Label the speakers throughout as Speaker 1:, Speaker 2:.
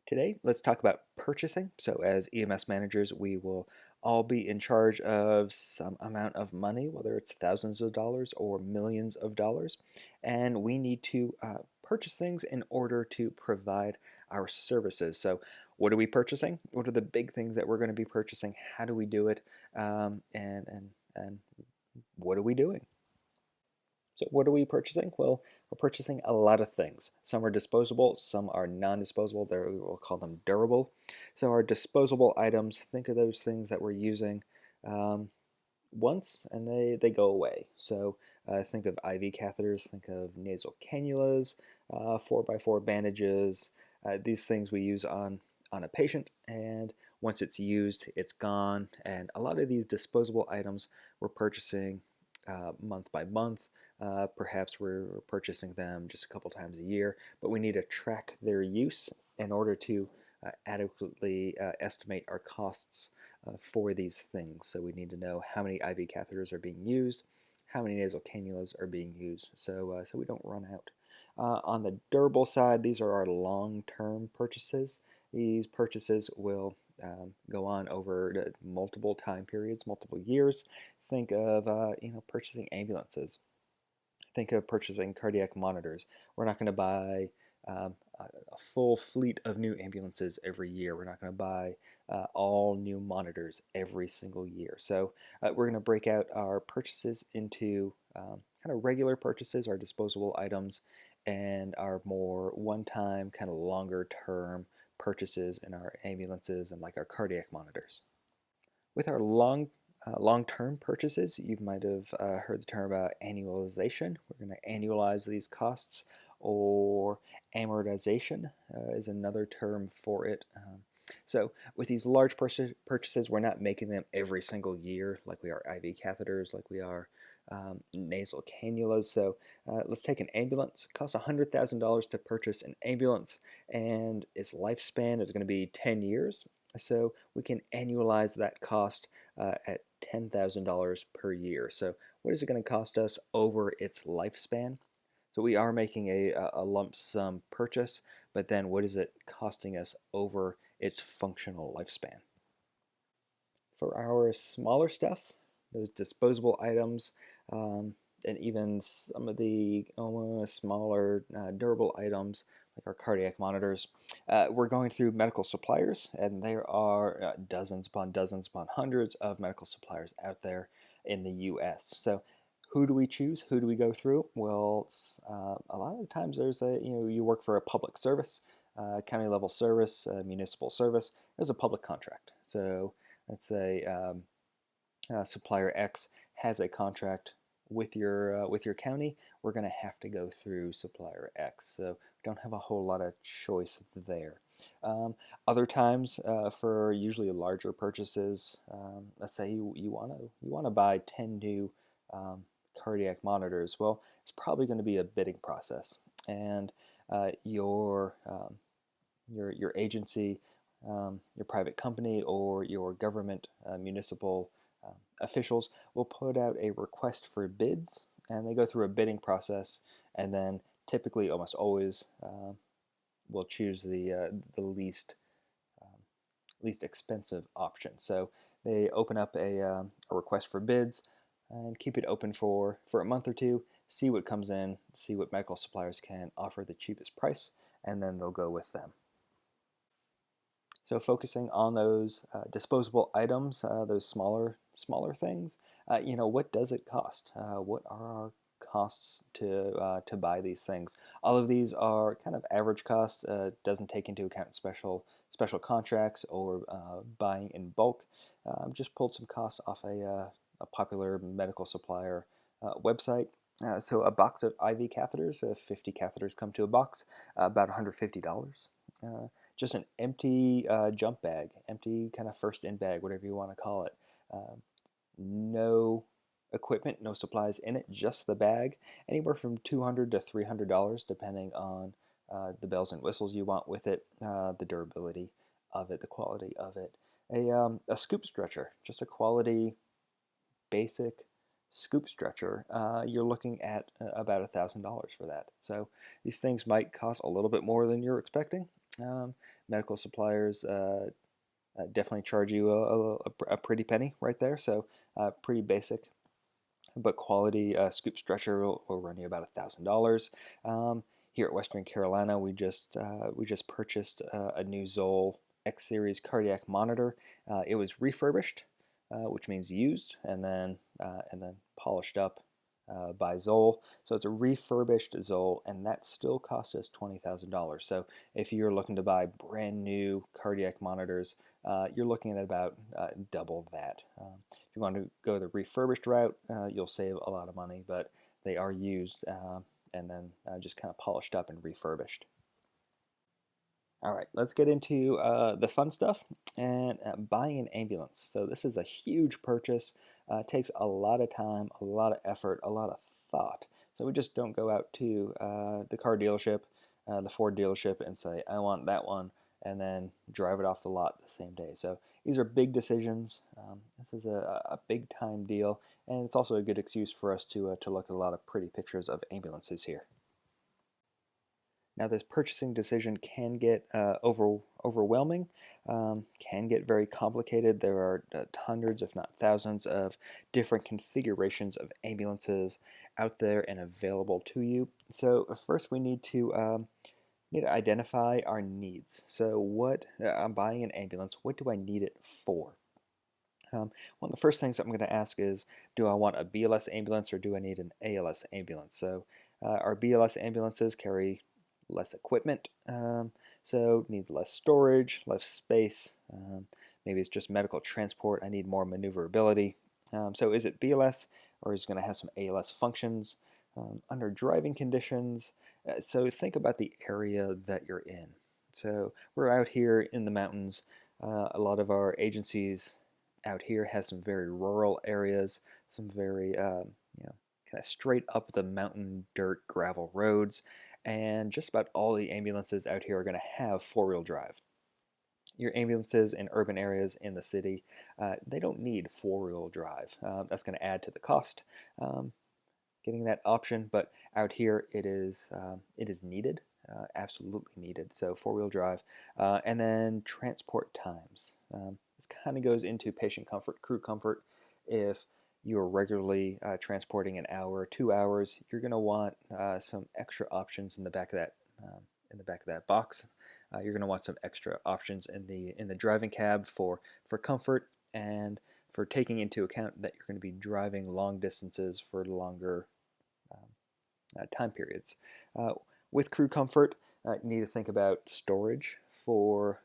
Speaker 1: Today, let's talk about purchasing. So, as EMS managers, we will all be in charge of some amount of money, whether it's thousands of dollars or millions of dollars, and we need to purchase things in order to provide our services. So, what are we purchasing? What are the big things that we're going to be purchasing? How do we do it? And what are we doing? So what are we purchasing? Well, we're purchasing a lot of things. Some are disposable, some are non-disposable. We'll call them durable. So our disposable items, think of those things that we're using um, once and they go away. So think of IV catheters, think of nasal cannulas, 4x4 bandages. These things we use on a patient, and once it's used, it's gone. And a lot of these disposable items we're purchasing month by month. Perhaps we're purchasing them just a couple times a year, but we need to track their use in order to adequately estimate our costs for these things. So we need to know how many IV catheters are being used, how many nasal cannulas are being used, so we don't run out. On the durable side, these are our long-term purchases. These purchases will go on over multiple time periods, multiple years. Think of purchasing ambulances. Think of purchasing cardiac monitors. We're not going to buy a full fleet of new ambulances every year. We're not going to buy all new monitors every single year. So we're going to break out our purchases into kind of regular purchases, our disposable items, and our more one-time, kind of longer-term purchases in our ambulances and like our cardiac monitors. With our long-term purchases, you might have heard the term about annualization. We're going to annualize these costs, or amortization is another term for it. So with these large purchases, we're not making them every single year like we are IV catheters, like we are nasal cannulas. So let's take an ambulance. It costs $100,000 to purchase an ambulance, and its lifespan is going to be 10 years. So we can annualize that cost at $10,000 per year. So what is it going to cost us over its lifespan? So we are making a lump sum purchase, but then what is it costing us over its functional lifespan? For our smaller stuff, those disposable items, and even some of the smaller durable items like our cardiac monitors, we're going through medical suppliers, and there are dozens upon hundreds of medical suppliers out there in the US. So who do we choose? Who do we go through? Well, a lot of the times you work for a public service, county level service, municipal service. There's a public contract. So let's say supplier X has a contract with your county. We're going to have to go through supplier X. So we don't have a whole lot of choice there. Other times, for usually larger purchases, let's say you want to buy 10 new cardiac monitors. Well, it's probably going to be a bidding process, and your agency, your private company, or your government municipal officials will put out a request for bids, and they go through a bidding process, and then typically, almost always, will choose the least expensive option. So they open up a request for bids and keep it open for a month or two, see what comes in, see what medical suppliers can offer the cheapest price, and then they'll go with them. So focusing on those disposable items, those smaller things, what does it cost? What are our costs to buy these things? All of these are kind of average cost. Doesn't take into account special contracts or buying in bulk. Just pulled some costs off a popular medical supplier website. So a box of IV catheters, 50 catheters come to a box, about $150. Just an empty jump bag, empty kind of first in bag, whatever you want to call it. No equipment, no supplies in it, just the bag. Anywhere from $200 to $300, depending on the bells and whistles you want with it, the durability of it, the quality of it. A scoop stretcher, just a quality, basic scoop stretcher. You're looking at about $1,000 for that. So these things might cost a little bit more than you're expecting. Um, Medical suppliers definitely charge you a pretty penny right there, so pretty basic but quality scoop stretcher will run you about $1,000. Here at Western Carolina, we just purchased a new Zoll X Series cardiac monitor. It was refurbished, which means used, and then polished up by Zoll. So it's a refurbished Zoll, and that still cost us $20,000. So if you're looking to buy brand new cardiac monitors, you're looking at about double that. If you want to go the refurbished route, you'll save a lot of money, but they are used and then just kind of polished up and refurbished. All right, let's get into the fun stuff and buying an ambulance. So this is a huge purchase. Takes a lot of time, a lot of effort, a lot of thought. So we just don't go out to the car dealership, the Ford dealership, and say, I want that one, and then drive it off the lot the same day. So these are big decisions. This is a big time deal, and it's also a good excuse for us to look at a lot of pretty pictures of ambulances here. Now, this purchasing decision can get overwhelming, can get very complicated. There are hundreds, if not thousands, of different configurations of ambulances out there and available to you. So first, we need to identify our needs. So, what I'm buying an ambulance. What do I need it for? One of the first things I'm going to ask is, do I want a BLS ambulance or do I need an ALS ambulance? So our BLS ambulances carry less equipment, so needs less storage, less space. Maybe it's just medical transport. I need more maneuverability. So is it BLS or is it going to have some ALS functions? Under driving conditions, so think about the area that you're in. So we're out here in the mountains. A lot of our agencies out here has some very rural areas, some very kind of straight up the mountain dirt gravel roads, and just about all the ambulances out here are going to have four-wheel drive. Your ambulances in urban areas in the city, they don't need four-wheel drive. That's going to add to the cost. Getting that option, but out here it is needed, absolutely needed. So four-wheel drive, and then transport times. This kind of goes into patient comfort, crew comfort. If you're regularly transporting an hour, 2 hours, you're going to want some extra options in the back of that box. You're going to want some extra options in the driving cab for comfort and for taking into account that you're going to be driving long distances for longer time periods. With crew comfort, you need to think about storage for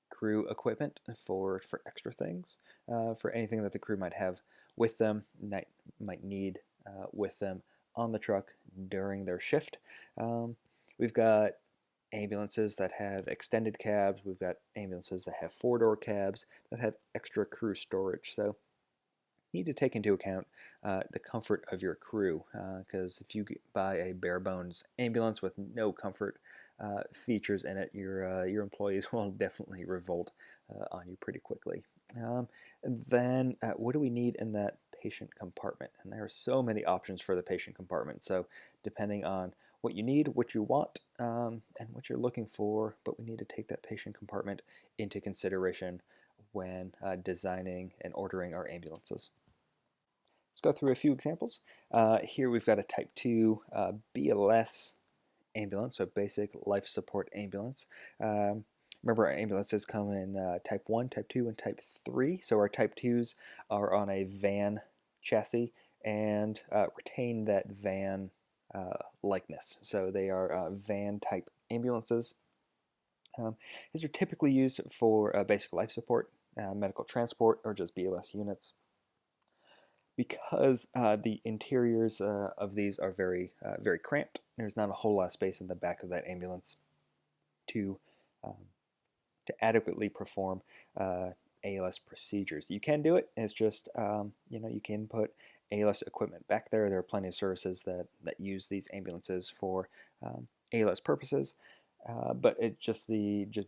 Speaker 1: crew equipment, for extra things, for anything that the crew might have with them, might need with them on the truck during their shift. We've got ambulances that have extended cabs. We've got ambulances that have four-door cabs that have extra crew storage. So you need to take into account the comfort of your crew, because if you buy a bare bones ambulance with no comfort features in it, your employees will definitely revolt on you pretty quickly. And then what do we need in that patient compartment? And there are so many options for the patient compartment. So depending on what you need, what you want, and what you're looking for, but we need to take that patient compartment into consideration when designing and ordering our ambulances. Let's go through a few examples. Here we've got a Type 2 BLS ambulance, so basic life support ambulance. Remember, our ambulances come in Type 1, Type 2, and Type 3. So our Type 2s are on a van chassis and retain that van likeness. So they are van type ambulances. These are typically used for basic life support, medical transport, or just BLS units. Because the interiors of these are very cramped, there's not a whole lot of space in the back of that ambulance to adequately perform ALS procedures. You can do it. It's just you can put ALS equipment back there. There are plenty of services that use these ambulances for ALS purposes, but just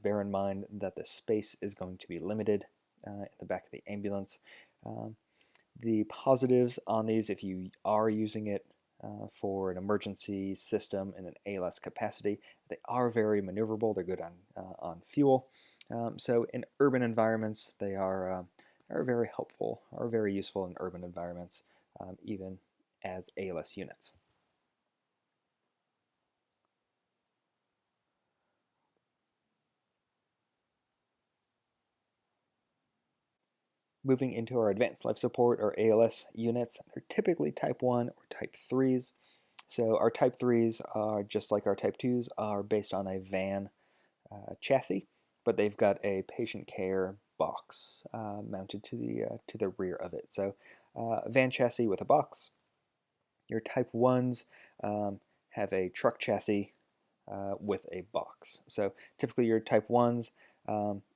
Speaker 1: bear in mind that the space is going to be limited in the back of the ambulance. The positives on these, if you are using it for an emergency system in an ALS capacity. They are very maneuverable. They're good on fuel. So in urban environments, they are very helpful, are very useful in urban environments, even as ALS units. Moving into our advanced life support or ALS units, they're typically type 1 or type 3s. So our type 3s are just like our type 2s, are based on a van chassis, but they've got a patient care box mounted to the rear of it. So van chassis with a box. Your type 1s have a truck chassis with a box. So typically your type 1s,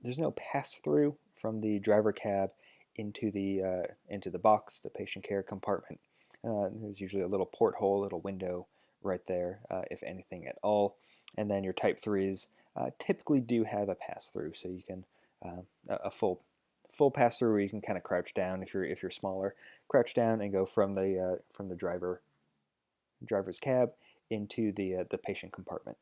Speaker 1: there's no pass-through from the driver cab into the box, the patient care compartment. There's usually a little porthole, a little window right there, if anything at all. And then your type 3s typically do have a pass-through, so you can a full pass-through where you can kind of crouch down if you're smaller, crouch down and go from the driver's cab into the patient compartment.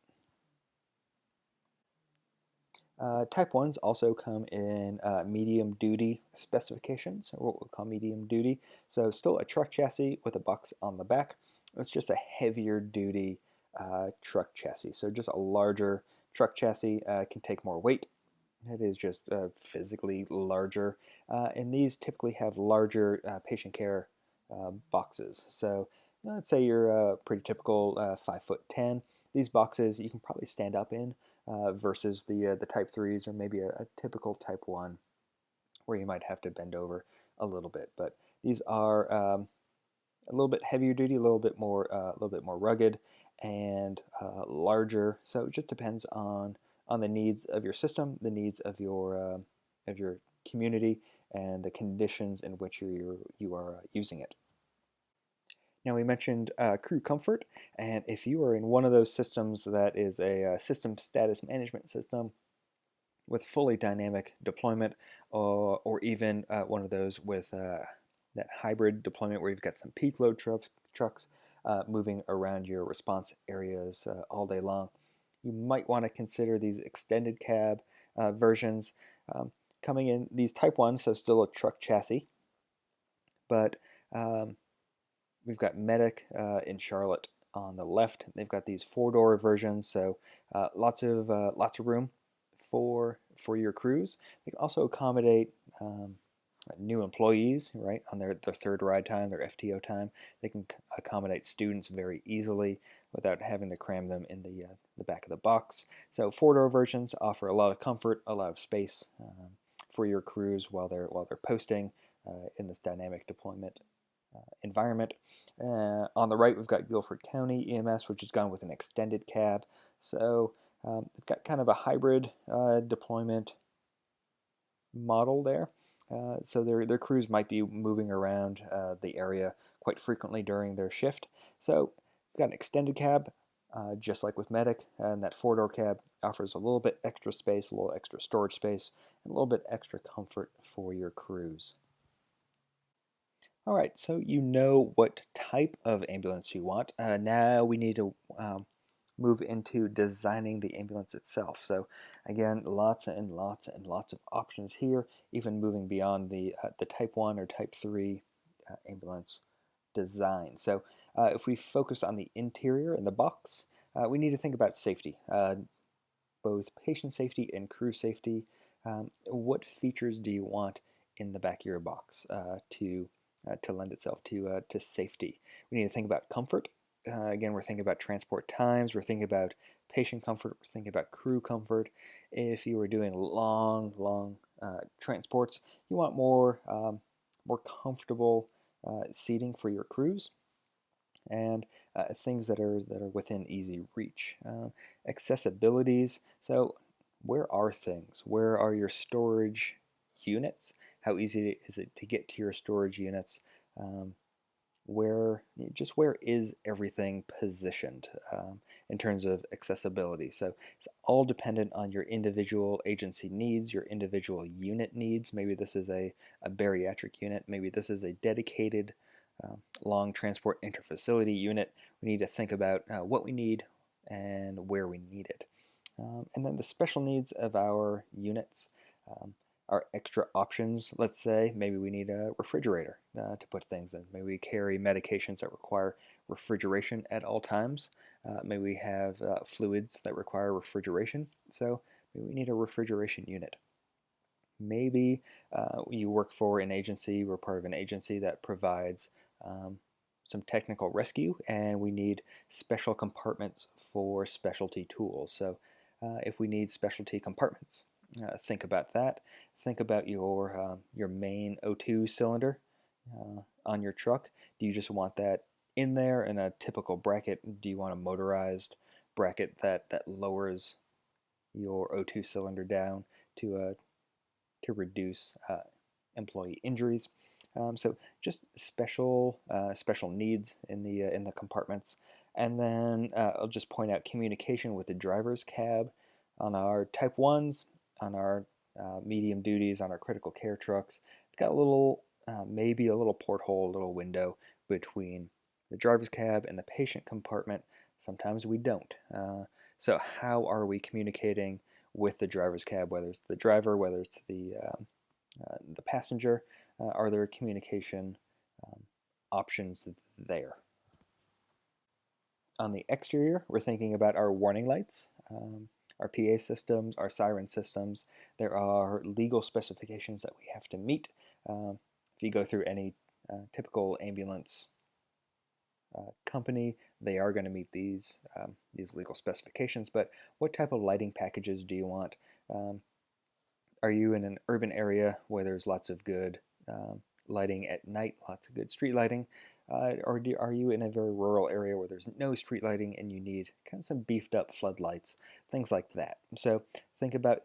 Speaker 1: Type 1s also come in medium duty specifications, or what we'll call medium duty. So still a truck chassis with a box on the back. It's just a heavier duty truck chassis. So just a larger truck chassis can take more weight. It is just physically larger. And these typically have larger patient care boxes. So let's say you're a pretty typical 5'10". These boxes you can probably stand up in versus the type 3s or maybe a typical type 1 where you might have to bend over a little bit. But these are a little bit heavier duty, a little bit more rugged and larger. So it just depends on the needs of your system, the needs of your community, and the conditions in which you are using it. Now we mentioned crew comfort, and if you are in one of those systems that is a system status management system with fully dynamic deployment, or even one of those with that hybrid deployment where you've got some peak load trucks moving around your response areas all day long, you might want to consider these extended cab versions coming in. These type 1, so still a truck chassis, but we've got Medic in Charlotte on the left. They've got these 4-door versions, so lots of room for your crews. They can also accommodate new employees, right, on their third ride time, their FTO time. They can accommodate students very easily without having to cram them in the back of the box. So 4-door versions offer a lot of comfort, a lot of space for your crews while they're posting in this dynamic deployment environment. On the right, we've got Guilford County EMS, which has gone with an extended cab. So they've got kind of a hybrid deployment model there. So their crews might be moving around the area quite frequently during their shift. So we've got an extended cab, just like with Medic, and that 4-door cab offers a little bit extra space, a little extra storage space, and a little bit extra comfort for your crews. All right, so you know what type of ambulance you want. Now we need to move into designing the ambulance itself. So again, lots and lots and lots of options here, even moving beyond the type 1 or type 3 ambulance design. So if we focus on the interior and the box, we need to think about safety, both patient safety and crew safety. What features do you want in the back of your box to lend itself to safety? We need to think about comfort. Again, we're thinking about transport times, we're thinking about patient comfort, we're thinking about crew comfort. If you were doing long transports, you want more comfortable seating for your crews, and things that are within easy reach. Accessibilities. So where are things? Where are your storage units? How easy is it to get to your storage units? Where is everything positioned in terms of accessibility? So it's all dependent on your individual agency needs, your individual unit needs. Maybe this is a bariatric unit, maybe this is a dedicated long transport interfacility unit, we need to think about what we need and where we need it. And then the special needs of our units, our extra options. Let's say maybe we need a refrigerator to put things in. Maybe we carry medications that require refrigeration at all times. Maybe we have fluids that require refrigeration, so maybe we need a refrigeration unit. Maybe you work for an agency, we're part of an agency that provides some technical rescue, and we need special compartments for specialty tools. So if we need specialty compartments, think about that. Think about your main O2 cylinder on your truck. Do you just want that in there in a typical bracket? Do you want a motorized bracket that lowers your O2 cylinder down to reduce employee injuries? So just special needs in the compartments. And then I'll just point out communication with the driver's cab on our Type 1s, on our medium duties, on our critical care trucks. We've got a little, maybe a little porthole, a little window between the driver's cab and the patient compartment. Sometimes we don't. So how are we communicating with the driver's cab, whether it's the driver, whether it's the passenger? Are there communication options there? On the exterior, we're thinking about our warning lights, our PA systems, our siren systems. There are legal specifications that we have to meet. If you go through any typical ambulance company, they are going to meet these legal specifications. But what type of lighting packages do you want? Are you in an urban area where there's lots of good lighting at night, lots of good street lighting? Or are you in a very rural area where there's no street lighting and you need kind of some beefed up floodlights, things like that? So think about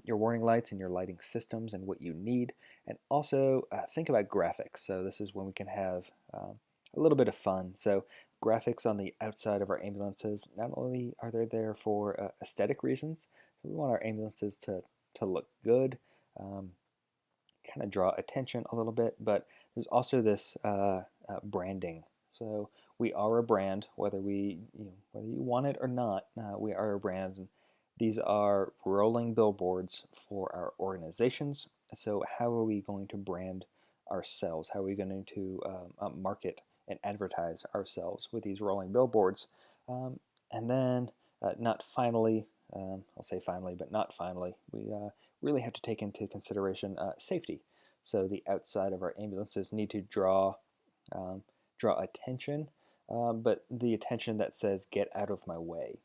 Speaker 1: your warning lights and your lighting systems and what you need, and also think about graphics. So this is when we can have a little bit of fun. So graphics on the outside of our ambulances, not only are they there for aesthetic reasons, so we want our ambulances to look good, kind of draw attention a little bit, but there's also this branding. So we are a brand, whether whether you want it or not. We are a brand, and these are rolling billboards for our organizations. So how are we going to brand ourselves? How are we going to market and advertise ourselves with these rolling billboards? And then, not finally, I'll say finally, but not finally, we really have to take into consideration safety. So the outside of our ambulances need to draw attention, but the attention that says "get out of my way,"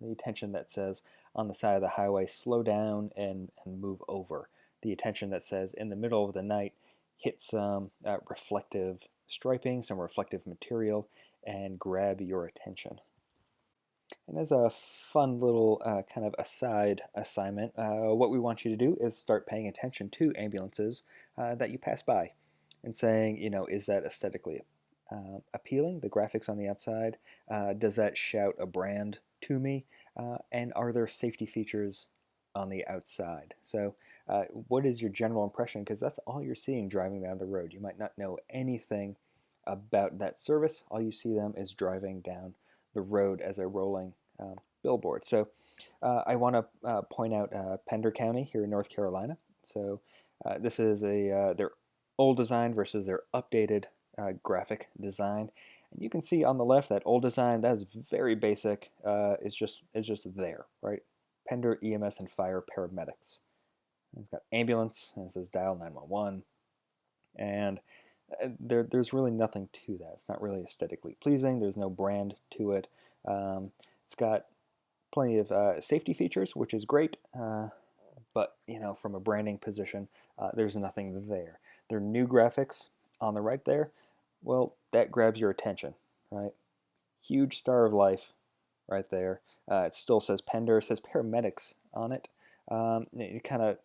Speaker 1: the attention that says on the side of the highway "slow down and move over," the attention that says in the middle of the night hit some reflective striping, some reflective material, and grab your attention. And as a fun little kind of aside assignment, what we want you to do is start paying attention to ambulances that you pass by and saying, is that aesthetically appealing? The graphics on the outside, does that shout a brand to me? And are there safety features on the outside? So what is your general impression? Because that's all you're seeing driving down the road. You might not know anything about that service. All you see them is driving down the road as a rolling billboard. So I want to point out Pender County here in North Carolina. So this is their old design versus their updated graphic design. And you can see on the left that old design, that is very basic. It's just there, right? Pender EMS and Fire Paramedics. And it's got ambulance, and it says dial 911. And there's really nothing to that. It's not really aesthetically pleasing. There's no brand to it. It's got plenty of safety features, which is great, but from a branding position, there's nothing there. Their new graphics on the right there, well, that grabs your attention, right? Huge Star of Life right there. It still says Pender, it says paramedics on it. It kind of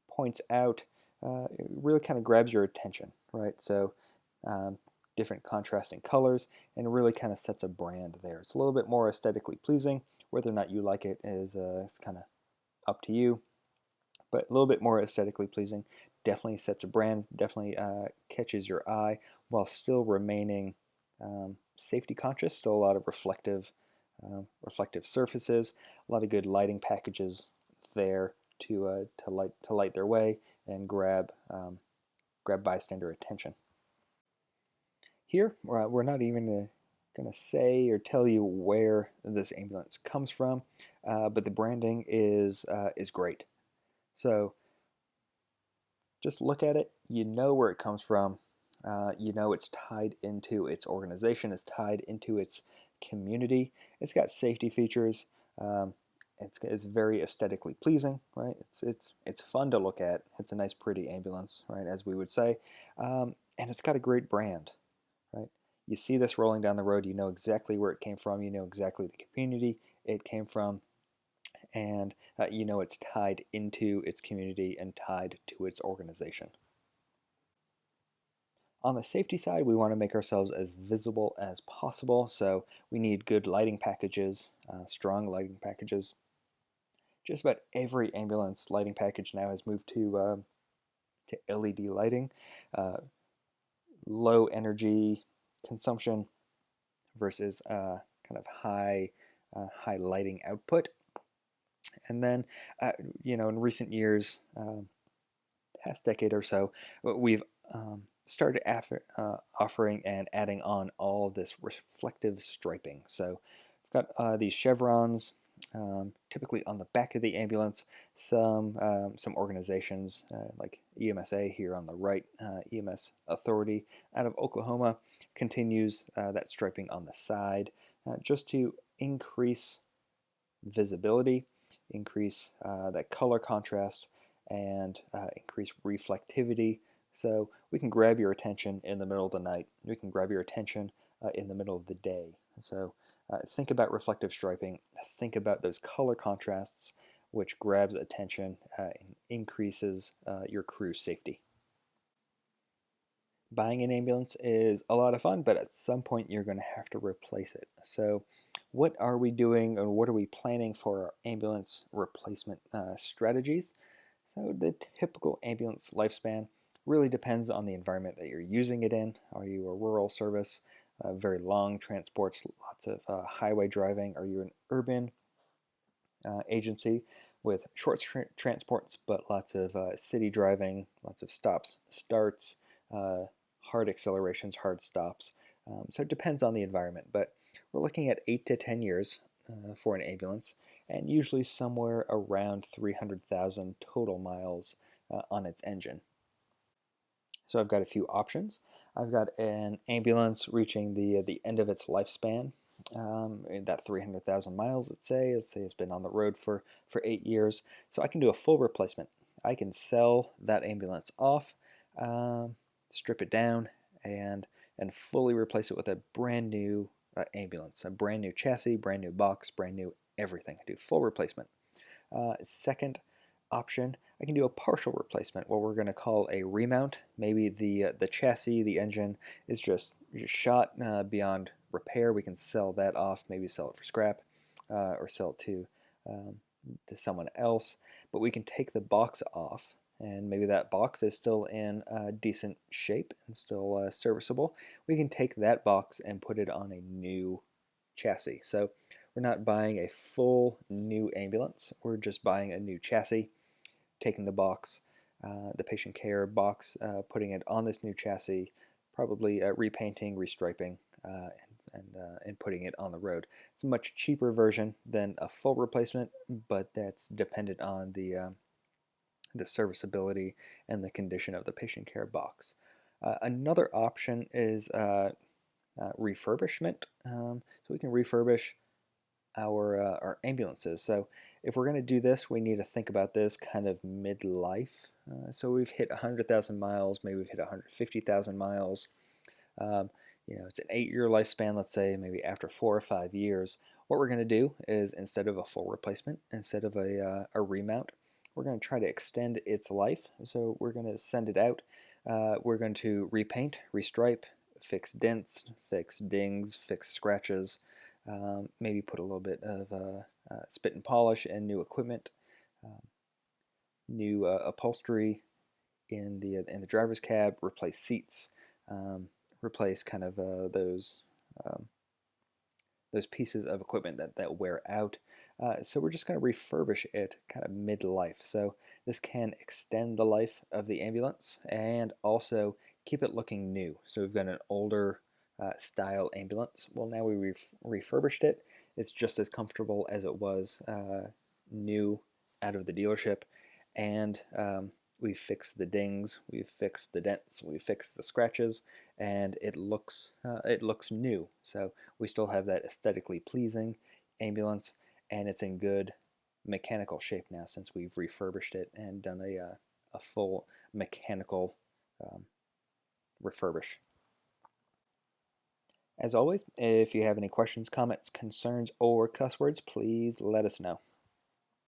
Speaker 1: points out, it really kind of grabs your attention, right? So different contrasting colors, and it really kind of sets a brand there. It's a little bit more aesthetically pleasing. Whether or not you like it is kind of up to you, but a little bit more aesthetically pleasing. definitely sets a brand, definitely catches your eye while still remaining safety conscious. Still a lot of reflective surfaces, a lot of good lighting packages there to light their way and grab bystander attention. Here, we're not even going to say or tell you where this ambulance comes from, but the branding is great. So just look at it. You know where it comes from. You know it's tied into its organization. It's tied into its community. It's got safety features. Um, it's very aesthetically pleasing, right? It's fun to look at. It's a nice, pretty ambulance, right? As we would say, and it's got a great brand, right? You see this rolling down the road. You know exactly where it came from. You know exactly the community it came from, and you know it's tied into its community and tied to its organization. On the safety side, we want to make ourselves as visible as possible, so we need good lighting packages, strong lighting packages. Just about every ambulance lighting package now has moved to LED lighting, uh, low energy consumption versus kind of high lighting output. And then, in recent years, past decade or so, we've started offering and adding on all of this reflective striping. So we've got these chevrons, typically on the back of the ambulance. Some organizations like EMSA here on the right, EMS Authority out of Oklahoma, continues that striping on the side just to increase visibility, increase that color contrast, and increase reflectivity. So we can grab your attention in the middle of the night. We can grab your attention in the middle of the day. So think about reflective striping. Think about those color contrasts, which grabs attention and increases your crew's safety. Buying an ambulance is a lot of fun, but at some point you're going to have to replace it. So what are we doing, or what are we planning for our ambulance replacement strategies? So the typical ambulance lifespan really depends on the environment that you're using it in. Are you a rural service, very long transports, lots of highway driving? Are you an urban agency with short transports but lots of city driving, lots of stops, starts, hard accelerations, hard stops? So it depends on the environment, but we're looking at 8 to 10 years for an ambulance, and usually somewhere around 300,000 total miles on its engine. So I've got a few options. I've got an ambulance reaching the end of its lifespan, that 300,000 miles, let's say it's been on the road for 8 years. So I can do a full replacement. I can sell that ambulance off, strip it down, and fully replace it with a brand new ambulance, a brand new chassis, brand new box, brand new everything. I do full replacement. Second option, I can do a partial replacement, what we're going to call a remount. Maybe the chassis, the engine is just shot beyond repair. We can sell that off, maybe sell it for scrap, or sell it to someone else. But we can take the box off, and maybe that box is still in decent shape and still serviceable. We can take that box and put it on a new chassis. So we're not buying a full new ambulance. We're just buying a new chassis, taking the box, the patient care box, putting it on this new chassis, probably repainting, restriping, and putting it on the road. It's a much cheaper version than a full replacement, but that's dependent on the serviceability and the condition of the patient care box. Another option is refurbishment. So we can refurbish our ambulances. So if we're going to do this, we need to think about this kind of midlife. So we've hit 100,000 miles, maybe we've hit 150,000 miles. It's an 8-year lifespan, let's say, maybe after 4 or 5 years. What we're going to do is, instead of a full replacement, instead of a remount, we're going to try to extend its life. So we're going to send it out. We're going to repaint, restripe, fix dents, fix dings, fix scratches, maybe put a little bit of spit and polish and new equipment, new upholstery in the driver's cab, replace seats, replace kind of um, those pieces of equipment that wear out. So we're just going to refurbish it kind of mid-life. So this can extend the life of the ambulance and also keep it looking new. So we've got an older style ambulance. Well, now we refurbished it. It's just as comfortable as it was new out of the dealership, and we've fixed the dings, we've fixed the dents, we've fixed the scratches, and it looks new. So we still have that aesthetically pleasing ambulance, and it's in good mechanical shape now since we've refurbished it and done a full mechanical um, refurbish. As always, if you have any questions, comments, concerns, or cuss words, please let us know.